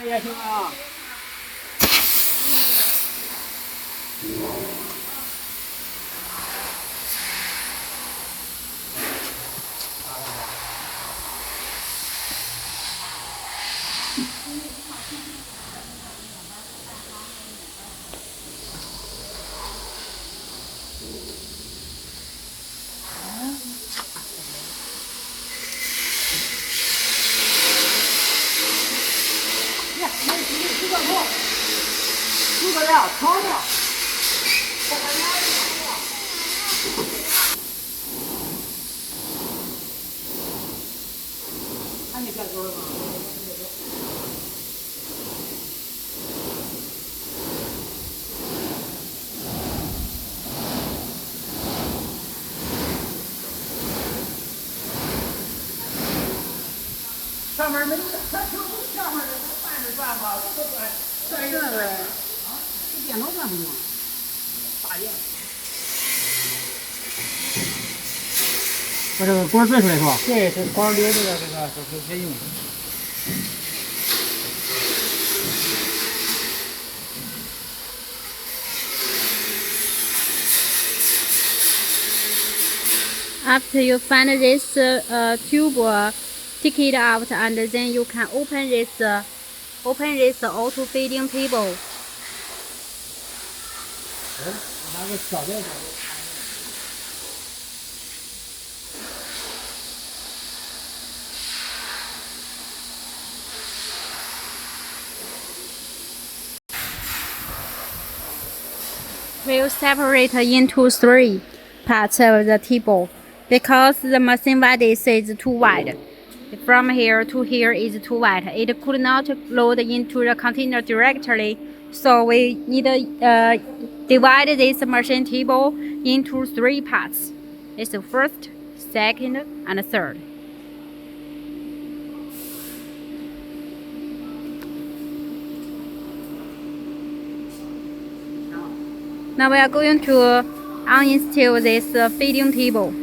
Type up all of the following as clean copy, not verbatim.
也行啊。这个呀，长的。看你盖多了吗？上面没，它就上面的半着转吧，这个转，转一个呗。啊，这电脑转不动，大电。把这个管拽出来是吧？对，这管留着的这个是可以用。After you find this tube, take it out and then you can open this auto feeding table. 拿个小的。Will separate into 3 parts of the table because the machine base is too wide. From here to here is too wide. It could not load into the container directly, so we need to divide this machine table into 3 parts. It's the first, second, and third. Now we are going to uninstall this feeding table.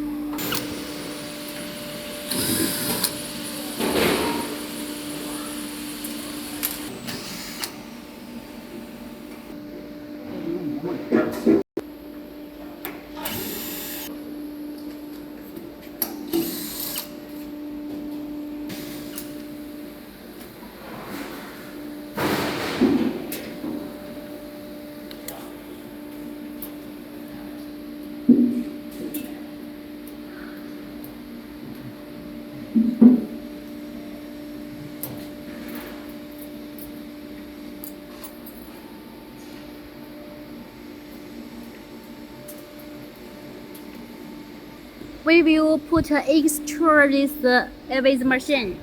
We will put extra this with machine.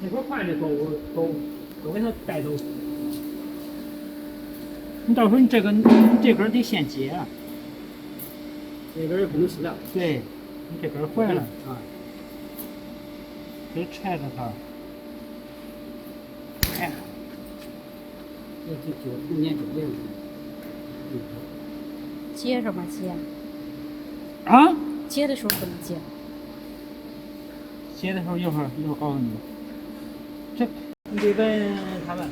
那块换的都给它带走。你到时候你这根得先接啊。这根也不能撕掉。对，你这根坏了啊，得拆着它。哎，这9年9年。接什么接？啊？接的时候怎么接？接的时候一会儿告诉你。这你得问他们，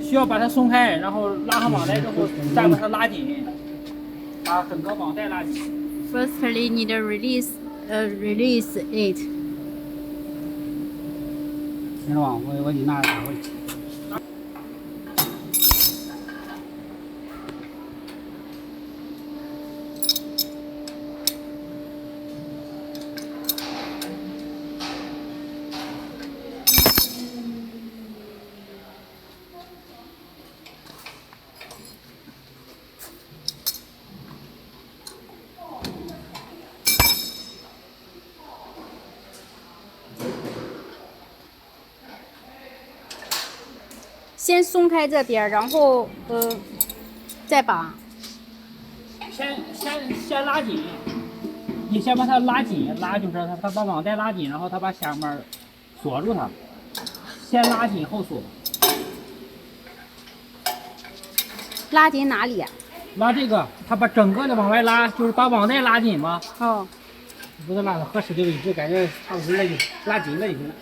需要把它松开，然后拉上网带之后，再把它拉紧，把整个网带拉紧。Firstly, need to release it. 知道吧？我给你拿回去。先松开这边，然后再绑。先拉紧，你先把它拉紧，就是它把网带拉紧，然后它把下面锁住它，先拉紧后锁。拉紧哪里呀？拉这个，它把整个的往外拉，就是把网带拉紧嘛。哦。不是拉到合适的位置，感觉差不多了就拉紧了就行了。